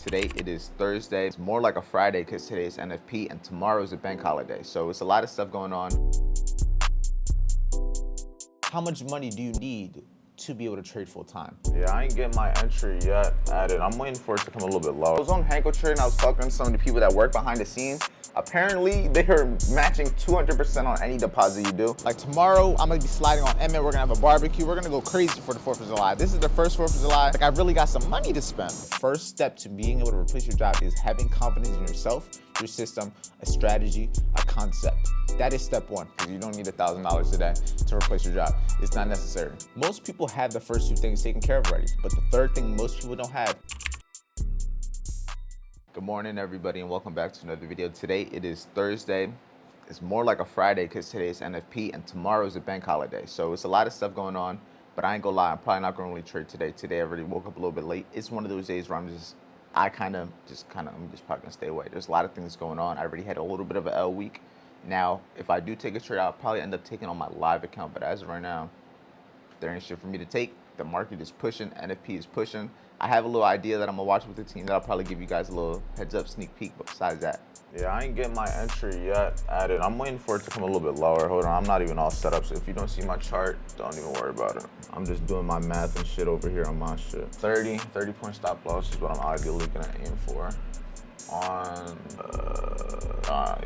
Today it is Thursday. It's more like a Friday because today is NFP and tomorrow is a bank holiday. So it's a lot of stuff going on. How much money do you need to be able to trade full time? Yeah, I ain't getting my entry yet added. I'm waiting for it to come a little bit lower. I was on Hanko Trade and I was talking to some of the people that work behind the scenes. Apparently, they are matching 200% on any deposit you do. Like tomorrow, I'm gonna be sliding on Emmett. We're gonna have a barbecue. We're gonna go crazy for the 4th of July. This is the first 4th of July. Like I really got some money to spend. First step to being able to replace your job is having confidence in yourself, your system, a strategy, a concept. That is step one, because you don't need $1,000 today to replace your job. It's not necessary. Most people have the first two things taken care of already, but the third thing most people don't have. Good morning, everybody, and welcome back to another video. Today it is Thursday. It's more like a Friday because today is NFP and tomorrow is a bank holiday. So it's a lot of stuff going on, but I ain't gonna lie, I'm probably not gonna really trade today. Today I already woke up a little bit late. It's one of those days where I'm just probably gonna stay away. There's a lot of things going on. I already had a little bit of an L week. Now, if I do take a trade, I'll probably end up taking on my live account, but as of right now, there ain't shit for me to take. The market is pushing, NFP is pushing. I have a little idea that I'm gonna watch with the team that I'll probably give you guys a little heads up sneak peek, but besides that. Yeah, I ain't getting my entry yet added. I'm waiting for it to come a little bit lower. Hold on, I'm not even all set up, so if you don't see my chart, don't even worry about it. I'm just doing my math and shit over here on my shit. 30 point stop loss is what I'm ideally gonna aim for.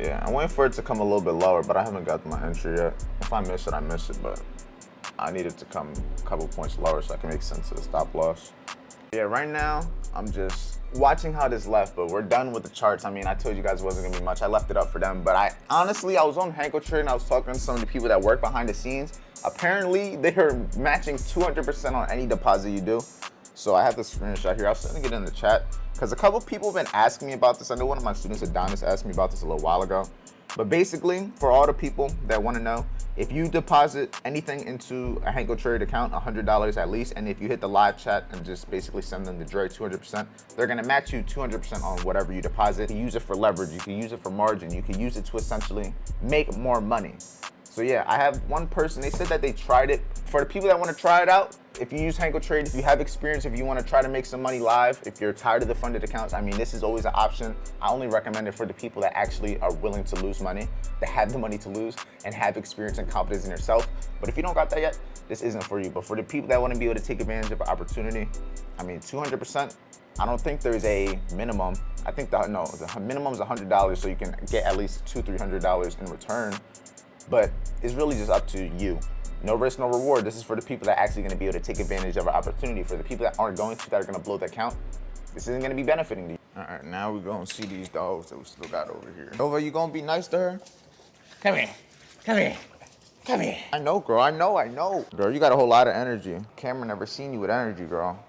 Yeah, I'm waiting for it to come a little bit lower, but I haven't got my entry yet. If I miss it, I miss it, but I need it to come a couple points lower so I can make sense of the stop loss. Yeah, right now, I'm just watching how this left, but we're done with the charts. I mean, I told you guys it wasn't gonna be much. I left it up for them, but I was on Hanko Trade and I was talking to some of the people that work behind the scenes. Apparently, they are matching 200% on any deposit you do. So I have the screenshot here. I was sending it in the chat because a couple people have been asking me about this. I know one of my students, Adonis, asked me about this a little while ago. But basically, for all the people that want to know, if you deposit anything into a Hanko Trade account, $100 at least, and if you hit the live chat and just basically send them the Dre 200%, they're going to match you 200% on whatever you deposit. You can use it for leverage, you can use it for margin, you can use it to essentially make more money. So yeah, I have one person, they said that they tried it. For the people that want to try it out, if you use Hanko Trade, if you have experience, if you want to try to make some money live, if you're tired of the funded accounts, I mean, this is always an option. I only recommend it for the people that actually are willing to lose money, that have the money to lose, and have experience and confidence in yourself. But if you don't got that yet, this isn't for you. But for the people that want to be able to take advantage of an opportunity, I mean, 200%, I don't think there's a minimum. I think the minimum is $100, so you can get at least $200-300 in return. But it's really just up to you. No risk, no reward. This is for the people that are actually going to be able to take advantage of an opportunity. For the people that aren't going to, that are going to blow their account, this isn't going to be benefiting to you. All right, now we're going to see these dogs that we still got over here. Nova, you going to be nice to her? Come here. Come here. Come here. I know, girl. I know. Girl, you got a whole lot of energy. Cameron never seen you with energy, girl.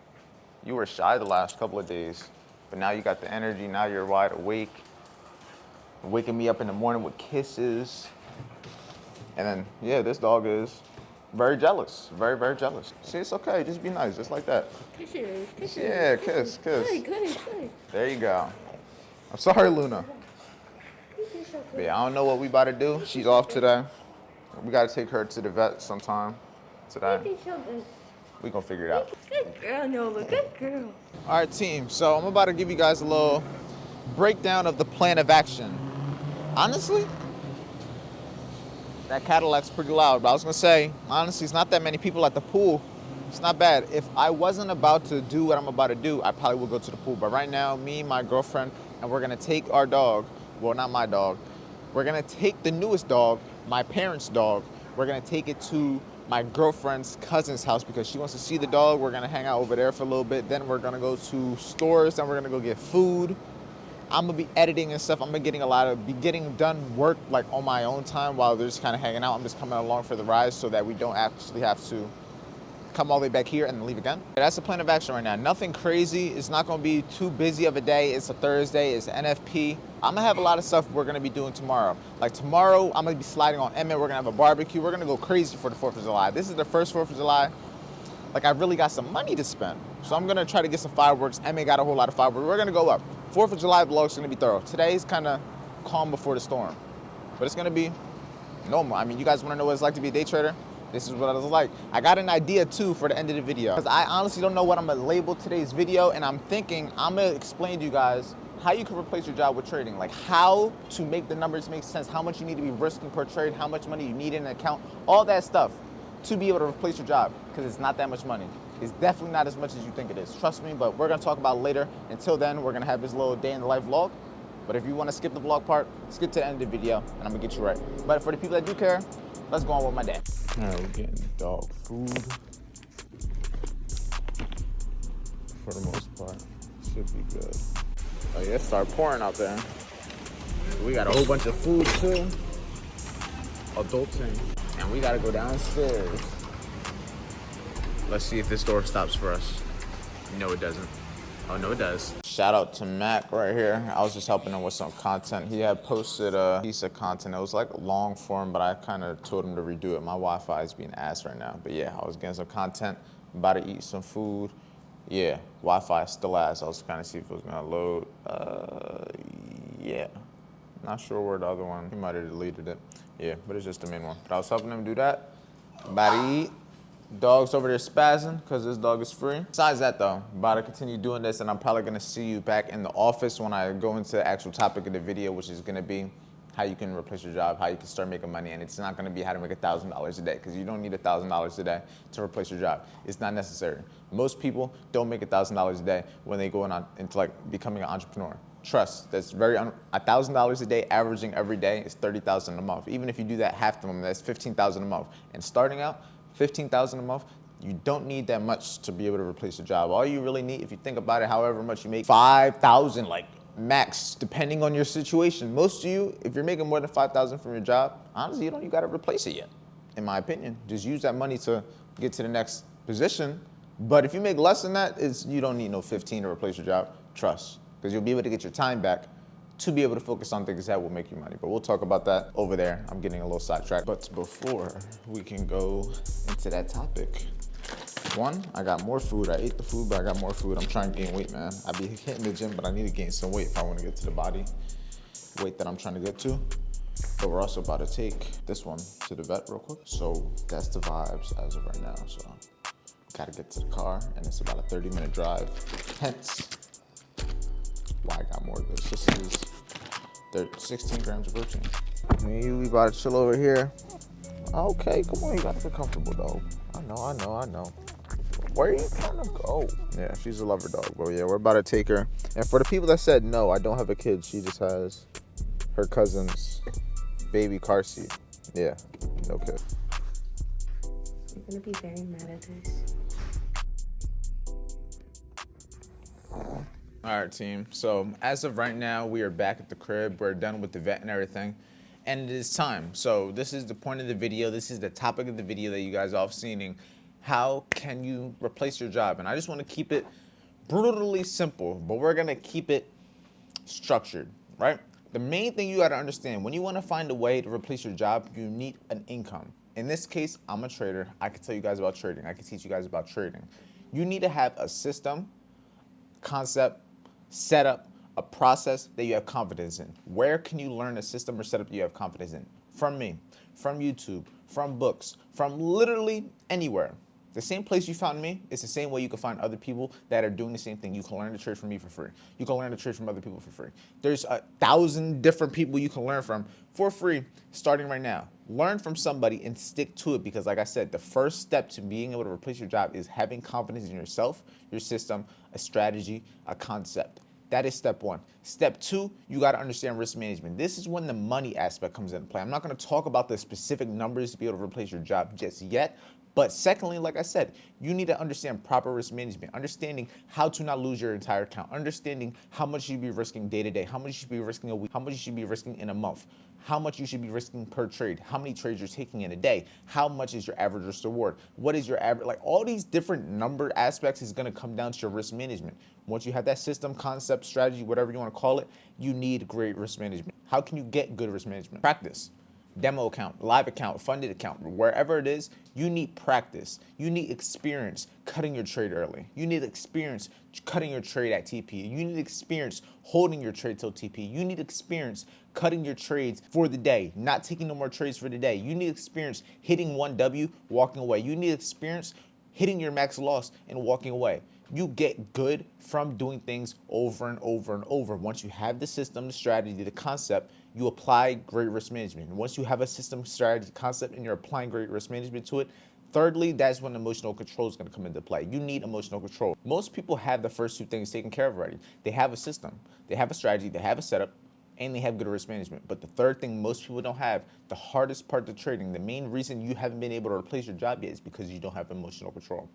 You were shy the last couple of days, but now you got the energy. Now you're wide awake. You're waking me up in the morning with kisses. And then, yeah, this dog is very jealous, very, very jealous. See, it's okay, just be nice, just like that. Kisses. Kisses. Yeah, kiss. Good. There you go. I'm sorry, Luna. But yeah, I don't know what we about to do. She's off today. We gotta take her to the vet sometime today. We gonna figure it out. Good girl, Nova. Good girl. All right, team, so I'm about to give you guys a little breakdown of the plan of action. Honestly, that Cadillac's pretty loud, but I was gonna say, honestly, it's not that many people at the pool. It's not bad. If I wasn't about to do what I'm about to do, I probably would go to the pool. But right now, me, my girlfriend, and we're gonna take our dog, well, not my dog, we're gonna take the newest dog, my parents' dog, we're gonna take it to my girlfriend's cousin's house because she wants to see the dog. We're gonna hang out over there for a little bit. Then we're gonna go to stores, then we're gonna go get food. I'm gonna be editing and stuff. I'm gonna be getting done work like on my own time while they're just kind of hanging out. I'm just coming along for the ride so that we don't actually have to come all the way back here and then leave again. That's the plan of action right now. Nothing crazy. It's not gonna be too busy of a day. It's a Thursday, it's NFP. I'm gonna have a lot of stuff we're gonna be doing tomorrow. Like tomorrow, I'm gonna be sliding on Emmett. We're gonna have a barbecue. We're gonna go crazy for the 4th of July. This is the first 4th of July. Like I really got some money to spend. So I'm gonna try to get some fireworks. Emmett got a whole lot of fireworks. We're gonna go up. 4th of July vlog's gonna be thorough. Today's kind of calm before the storm, but it's gonna be normal. I mean, you guys wanna know what it's like to be a day trader? This is what I was like. I got an idea too for the end of the video. Because I honestly don't know what I'm gonna label today's video, and I'm thinking I'm gonna explain to you guys how you can replace your job with trading. Like how to make the numbers make sense, how much you need to be risking per trade, how much money you need in an account, all that stuff to be able to replace your job, because it's not that much money. It's definitely not as much as you think it is. Trust me, but we're gonna talk about it later. Until then, we're gonna have this little day in the life vlog. But if you wanna skip the vlog part, skip to the end of the video, and I'm gonna get you right. But for the people that do care, let's go on with my day. All right, we're getting dog food. For the most part, should be good. Oh yeah, start pouring out there. We got a whole bunch of food too. Adulting. And we gotta go downstairs. Let's see if this door stops for us. No, it doesn't. Oh, no, it does. Shout out to Mac right here. I was just helping him with some content. He had posted a piece of content. It was like long form, but I kind of told him to redo it. My Wi-Fi is being ass right now. But yeah, I was getting some content, about to eat some food. Yeah, Wi-Fi is still ass. I was trying to see if it was gonna load. Yeah. Not sure where the other one, he might have deleted it. Yeah, but it's just the main one. But I was helping him do that. About to eat. Dog's over there spazzing because this dog is free. Besides that though, about to continue doing this, and I'm probably gonna see you back in the office when I go into the actual topic of the video, which is gonna be how you can replace your job, how you can start making money. And it's not gonna be how to make $1,000 a day, because you don't need $1,000 a day to replace your job. It's not necessary. Most people don't make $1,000 a day when they go into like becoming an entrepreneur. Trust, that's $1,000 a day, averaging every day is $30,000 a month. Even if you do that half the month, that's $15,000 a month. And starting out, $15,000 a month, you don't need that much to be able to replace your job. All you really need, if you think about it, however much you make, 5,000 like max, depending on your situation. Most of you, if you're making more than 5,000 from your job, honestly, you gotta replace it yet, in my opinion. Just use that money to get to the next position. But if you make less than that, you don't need no 15 to replace your job, trust. Because you'll be able to get your time back to be able to focus on things that will make you money. But we'll talk about that over there. I'm getting a little sidetracked. But before we can go into that topic, one, I got more food. I ate the food, but I got more food. I'm trying to gain weight, man. I be hitting the gym, but I need to gain some weight if I want to get to the body weight that I'm trying to get to. But we're also about to take this one to the vet real quick. So that's the vibes as of right now. So gotta get to the car, and it's about a 30-minute drive. Hence why I got more of this. This is 16 grams of protein. We about to chill over here. Okay, come on, you gotta get comfortable, dog. I know. Where are you trying to go? Yeah, she's a lover dog, but yeah, we're about to take her. And for the people that said, no, I don't have a kid, she just has her cousin's baby car seat. Yeah, no kid. You're gonna be very mad at this. All right, team. So as of right now, we are back at the crib. We're done with the vet and everything, and it is time. So this is the point of the video. This is the topic of the video that you guys all have seen. How can you replace your job? And I just want to keep it brutally simple, but we're gonna keep it structured, right? The main thing you got to understand, when you want to find a way to replace your job, you need an income. In this case, I'm a trader. I can tell you guys about trading. I can teach you guys about trading. You need to have a system, concept, setup, a process that you have confidence in. Where can you learn a system or setup that you have confidence in? From me, from YouTube, from books, from literally anywhere. The same place you found me is the same way you can find other people that are doing the same thing. You can learn to trade from me for free. You can learn to trade from other people for free. There's 1,000 different people you can learn from for free starting right now. Learn from somebody and stick to it, because like I said, the first step to being able to replace your job is having confidence in yourself, your system, a strategy, a concept. That is step one. Step two, you got to understand risk management. This is when the money aspect comes into play. I'm not going to talk about the specific numbers to be able to replace your job just yet. But secondly, like I said, you need to understand proper risk management, understanding how to not lose your entire account, understanding how much you should be risking day to day, how much you should be risking a week, how much you should be risking in a month, how much you should be risking per trade, how many trades you're taking in a day, how much is your average risk reward, what is your average, like all these different number aspects is going to come down to your risk management. Once you have that system, concept, strategy, whatever you want to call it, you need great risk management. How can you get good risk management? Practice. demo account, live account, funded account, wherever it is, you need practice. You need experience cutting your trade early. You need experience cutting your trade at TP. You need experience holding your trade till TP. You need experience cutting your trades for the day, not taking no more trades for the day. You need experience hitting 1W, walking away. You need experience hitting your max loss and walking away. You get good from doing things over and over and over. Once you have the system, the strategy, the concept, you apply great risk management. And once you have a system, strategy, concept, and you're applying great risk management to it, thirdly, that's when emotional control is going to come into play. You need emotional control. Most people have the first two things taken care of already. They have a system, they have a strategy, they have a setup, and they have good risk management. But the third thing most people don't have, the hardest part of trading, the main reason you haven't been able to replace your job yet is because you don't have emotional control.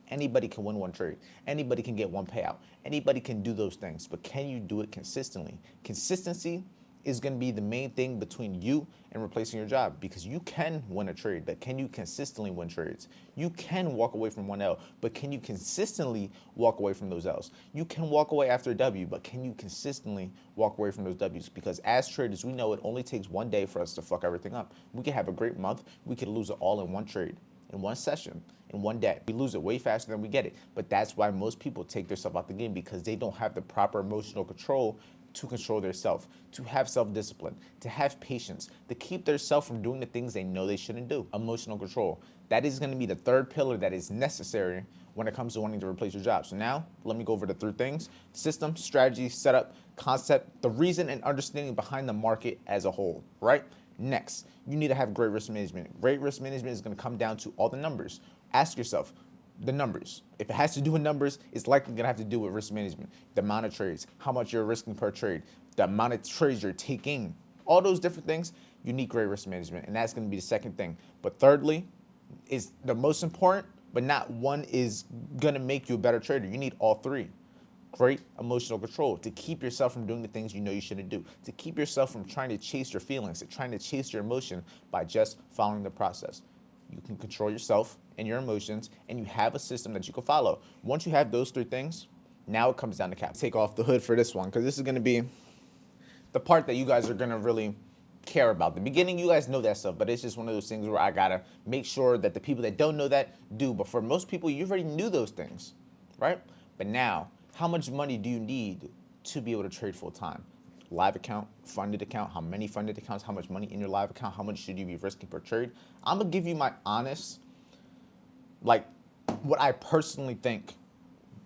Anybody can win one trade. Anybody can get one payout. Anybody can do those things, but can you do it consistently? Consistency is going to be the main thing between you and replacing your job, because you can win a trade, but can you consistently win trades? You can walk away from one L, but can you consistently walk away from those L's? You can walk away after a W, but can you consistently walk away from those W's? Because as traders, we know it only takes one day for us to fuck everything up. We could have a great month. We could lose it all in one trade, in one session, in one day. We lose it way faster than we get it. But that's why most people take themselves out the game, because they don't have the proper emotional control to control their self, to have self-discipline, to have patience, to keep their self from doing the things they know they shouldn't do. Emotional control. That is going to be the third pillar that is necessary when it comes to wanting to replace your job. So now, let me go over the three things: system, strategy, setup, concept, the reason and understanding behind the market as a whole, right? Next, you need to have great risk management. Great risk management is going to come down to all the numbers. Ask yourself, the numbers. If it has to do with numbers, it's likely going to have to do with risk management. The amount of trades, how much you're risking per trade, the amount of trades you're taking, all those different things, you need great risk management. And that's going to be the second thing. But thirdly, is the most important, but not one is going to make you a better trader. You need all three. Great emotional control to keep yourself from doing the things you know you shouldn't do, to keep yourself from trying to chase your feelings, to trying to chase your emotion by just following the process. You can control yourself and your emotions, and you have a system that you can follow. Once you have those three things, now it comes down to cap. Take off the hood for this one, because this is going to be the part that you guys are going to really care about. The beginning, you guys know that stuff, but it's just one of those things where I got to make sure that the people that don't know that do. But for most people, you already knew those things, right? But now, how much money do you need to be able to trade full time? Live account, funded account, how many funded accounts, how much money in your live account, how much should you be risking per trade? I'm gonna give you my honest, like, what I personally think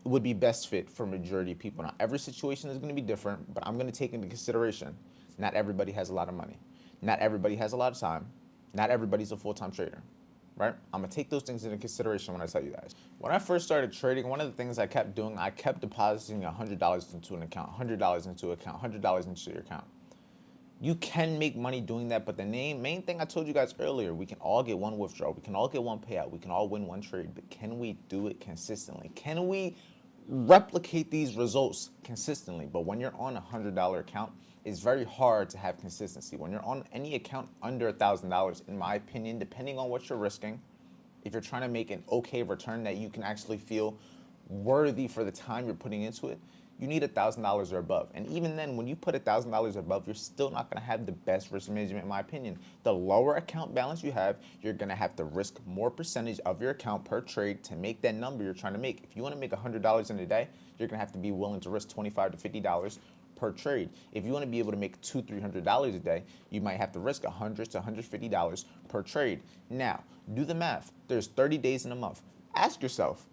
would be best fit for majority of people. Now, every situation is gonna be different, but I'm gonna take into consideration, not everybody has a lot of money. Not everybody has a lot of time. Not everybody's a full-time trader, right? I'm gonna take those things into consideration when I tell you guys. When I first started trading, one of the things I kept doing, I kept depositing $100 into an account, $100 into an account, $100 into your account. You can make money doing that, but the main thing I told you guys earlier, we can all get one withdrawal, we can all get one payout, we can all win one trade, but can we do it consistently? Can we replicate these results consistently? But when you're on a $100 account, it's very hard to have consistency. When you're on any account under $1,000, in my opinion, depending on what you're risking, if you're trying to make an okay return that you can actually feel worthy for the time you're putting into it, you need $1,000 or above. And even then, when you put $1,000 above, you're still not gonna have the best risk management, in my opinion. The lower account balance you have, you're gonna have to risk more percentage of your account per trade to make that number you're trying to make. If you wanna make $100 in a day, you're gonna have to be willing to risk $25 to $50 per trade. If you wanna be able to make $200, $300 a day, you might have to risk $100 to $150 per trade. Now, do the math. There's 30 days in a month. Ask yourself,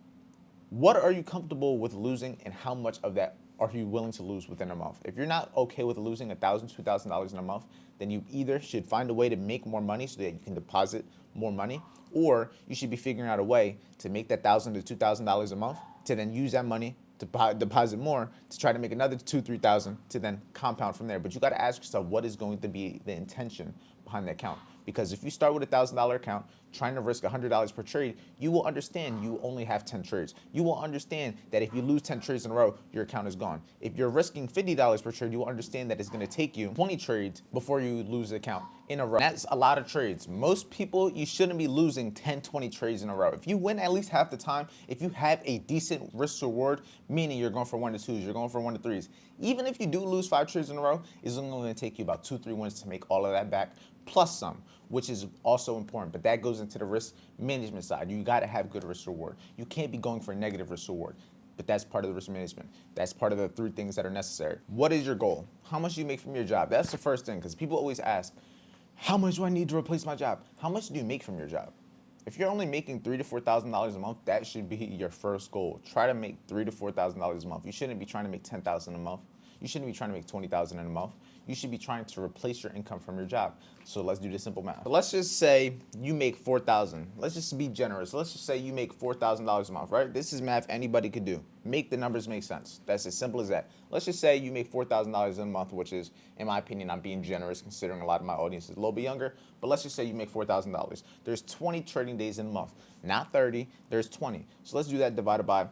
what are you comfortable with losing, and how much of that are you willing to lose within a month? If you're not okay with losing $1,000, $2,000 in a month, then you either should find a way to make more money so that you can deposit more money, or you should be figuring out a way to make that $1,000 to $2,000 a month to then use that money to deposit more to try to make another $2,000, $3,000 to then compound from there. But you got to ask yourself, what is going to be the intention behind the account? Because if you start with $1,000 account, trying to risk $100 per trade, you will understand you only have 10 trades. You will understand that if you lose 10 trades in a row, your account is gone. If you're risking $50 per trade, you will understand that it's gonna take you 20 trades before you lose the account in a row. That's a lot of trades. Most people, you shouldn't be losing 10, 20 trades in a row. If you win at least half the time, if you have a decent risk to reward, meaning you're going for 1 to 2s, you're going for 1 to 3s, even if you do lose 5 trades in a row, it's only gonna take you about 2, 3 wins to make all of that back, plus some, which is also important. But that goes into the risk management side. You gotta have good risk reward. You can't be going for negative risk reward. But that's part of the risk management. That's part of the 3 things that are necessary. What is your goal? How much do you make from your job? That's the first thing, because people always ask, how much do I need to replace my job? How much do you make from your job? If you're only making $3,000 to $4,000 a month, that should be your first goal. Try to make $3,000 to $4,000 a month. You shouldn't be trying to make $10,000 a month. You shouldn't be trying to make $20,000 in a month. You should be trying to replace your income from your job. So let's do the simple math. Let's just say you make $4,000. Let's just be generous. Let's just say you make $4,000 a month, right? This is math anybody could do. Make the numbers make sense. That's as simple as that. Let's just say you make $4,000 a month, which is, in my opinion, I'm being generous considering a lot of my audience is a little bit younger. But let's just say you make $4,000. There's 20 trading days in a month, not 30. There's 20. So let's do that divided by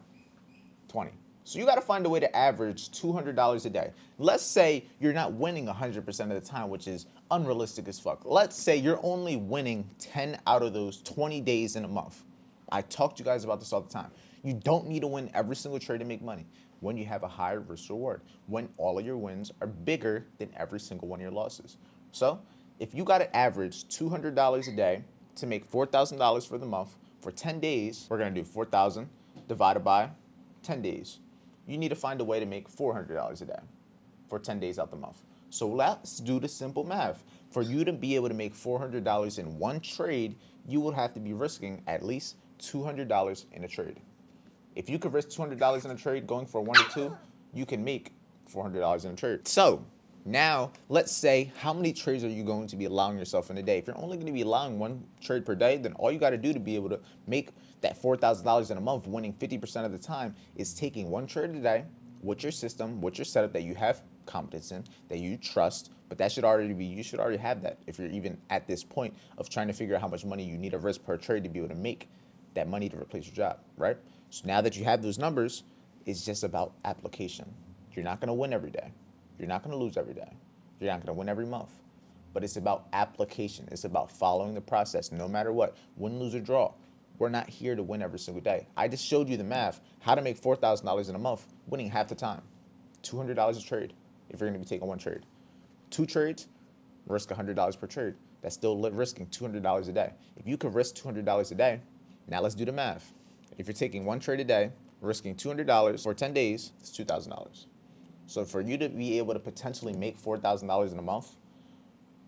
20. So you got to find a way to average $200 a day. Let's say you're not winning 100% of the time, which is unrealistic as fuck. Let's say you're only winning 10 out of those 20 days in a month. I talk to you guys about this all the time. You don't need to win every single trade to make money when you have a higher risk reward, when all of your wins are bigger than every single one of your losses. So if you got to average $200 a day to make $4,000 for the month, for 10 days, we're going to do 4,000 divided by 10 days. You need to find a way to make $400 a day for 10 days out the month. So let's do the simple math. For you to be able to make $400 in one trade, you will have to be risking at least $200 in a trade. If you could risk $200 in a trade going for 1 to 2, you can make $400 in a trade. So now let's say, how many trades are you going to be allowing yourself in a day? If you're only going to be allowing 1 trade per day, then all you got to do to be able to make that $4,000 in a month, winning 50% of the time, is taking 1 trade a day with your system, with your setup that you have confidence in, that you trust. But that should already be, you should already have that if you're even at this point of trying to figure out how much money you need to risk per trade to be able to make that money to replace your job, right? So now that you have those numbers, it's just about application. You're not going to win every day. You're not going to lose every day. You're not going to win every month. But it's about application. It's about following the process, no matter what. Win, lose, or draw. We're not here to win every single day. I just showed you the math, how to make $4,000 in a month, winning half the time. $200 a trade if you're going to be taking 1 trade. 2 trades, risk $100 per trade. That's still risking $200 a day. If you could risk $200 a day, now let's do the math. If you're taking 1 trade a day, risking $200 for 10 days, it's $2,000. So for you to be able to potentially make $4,000 in a month,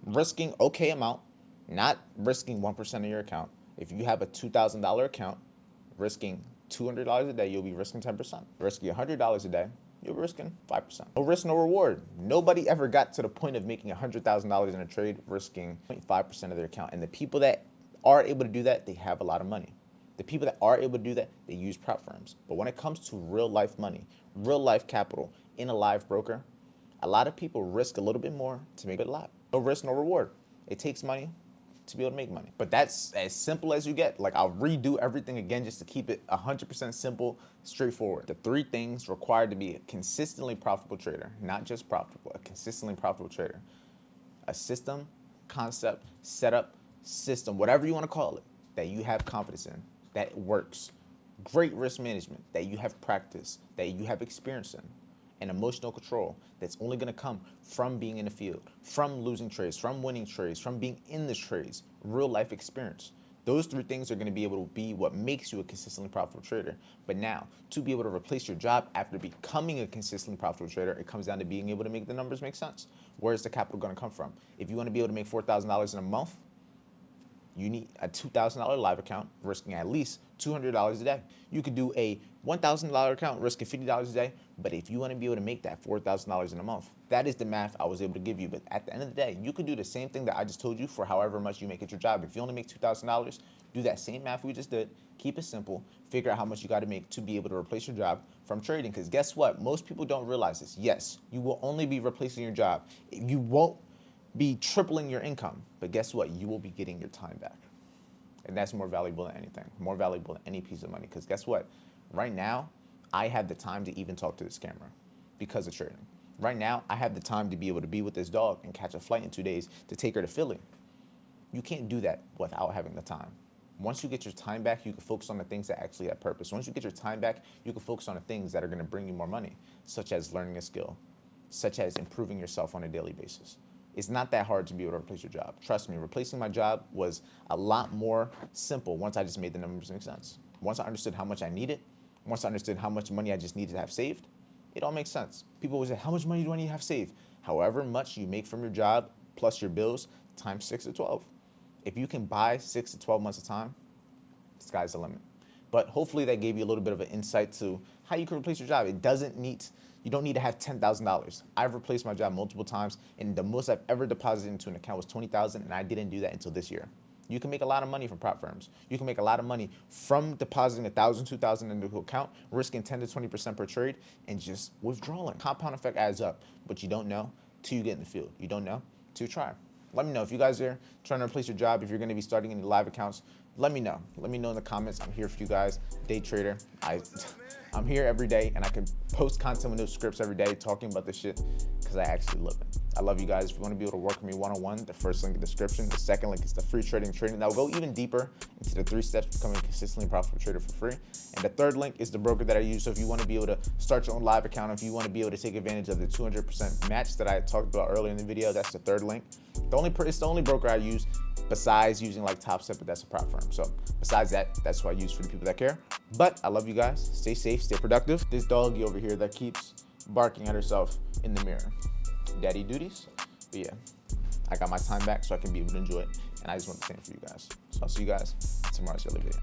risking okay amount, not risking 1% of your account. If you have a $2,000 account, risking $200 a day, you'll be risking 10%. Risking $100 a day, you're risking 5%. No risk, no reward. Nobody ever got to the point of making $100,000 in a trade risking 0.5% of their account. And the people that are able to do that, they have a lot of money. The people that are able to do that, they use prop firms. But when it comes to real life money, real life capital in a live broker, a lot of people risk a little bit more to make it live. No risk, no reward. It takes money to be able to make money. But that's as simple as you get. Like, I'll redo everything again just to keep it 100% simple, straightforward. The 3 things required to be a consistently profitable trader, not just profitable, a consistently profitable trader. A system, concept, setup, system, whatever you want to call it, that you have confidence in, that works. Great risk management, that you have practice, that you have experience in. And emotional control that's only going to come from being in the field, from losing trades, from winning trades, from being in the trades, real life experience. Those 3 things are going to be able to be what makes you a consistently profitable trader. But now, to be able to replace your job after becoming a consistently profitable trader, it comes down to being able to make the numbers make sense. Where's the capital going to come from? If you want to be able to make $4,000 in a month, you need a $2,000 live account risking at least $200 a day. You could do a $1,000 account risking $50 a day, but if you want to be able to make that $4,000 in a month, that is the math I was able to give you. But at the end of the day, you could do the same thing that I just told you for however much you make at your job. If you only make $2,000, do that same math we just did, keep it simple, figure out how much you got to make to be able to replace your job from trading. Because guess what? Most people don't realize this. Yes, you will only be replacing your job. You won't be tripling your income, but guess what? You will be getting your time back. And that's more valuable than anything, more valuable than any piece of money. Because guess what? Right now, I have the time to even talk to this camera because of trading. Right now, I have the time to be able to be with this dog and catch a flight in 2 days to take her to Philly. You can't do that without having the time. Once you get your time back, you can focus on the things that actually have purpose. Once you get your time back, you can focus on the things that are gonna bring you more money, such as learning a skill, such as improving yourself on a daily basis. It's not that hard to be able to replace your job. Trust me, replacing my job was a lot more simple once I just made the numbers make sense. Once I understood how much I needed, once I understood how much money I just needed to have saved, it all makes sense. People always say, how much money do I need to have saved? However much you make from your job plus your bills times 6 to 12. If you can buy 6 to 12 months of time, the sky's the limit. But hopefully that gave you a little bit of an insight to how you can replace your job. You don't need to have $10,000. I've replaced my job multiple times, and the most I've ever deposited into an account was $20,000, and I didn't do that until this year. You can make a lot of money from prop firms. You can make a lot of money from depositing $1,000, $2,000 into an account, risking 10 to 20% per trade, and just withdrawing. Compound effect adds up, but you don't know till you get in the field. You don't know till you try. Let me know if you guys are trying to replace your job, if you're going to be starting any live accounts. Let me know. Let me know in the comments. I'm here for you guys. Day trader. I'm here every day, and I can post content with no scripts every day talking about this shit because I actually love it. I love you guys. If you want to be able to work with me one-on-one, the first link in the description. The second link is the free trading training. That will go even deeper into the 3 steps to becoming a consistently profitable trader for free. And the third link is the broker that I use. So if you want to be able to start your own live account, if you want to be able to take advantage of the 200% match that I talked about earlier in the video, that's the third link. It's the only broker I use besides using like Top Step, but that's a prop firm. So besides that, that's what I use for the people that care. But I love you guys. Stay safe, stay productive. This doggy over here that keeps barking at herself in the mirror. Daddy duties. But yeah, I got my time back so I can be able to enjoy it. And I just want the same for you guys. So I'll see you guys in tomorrow's daily video.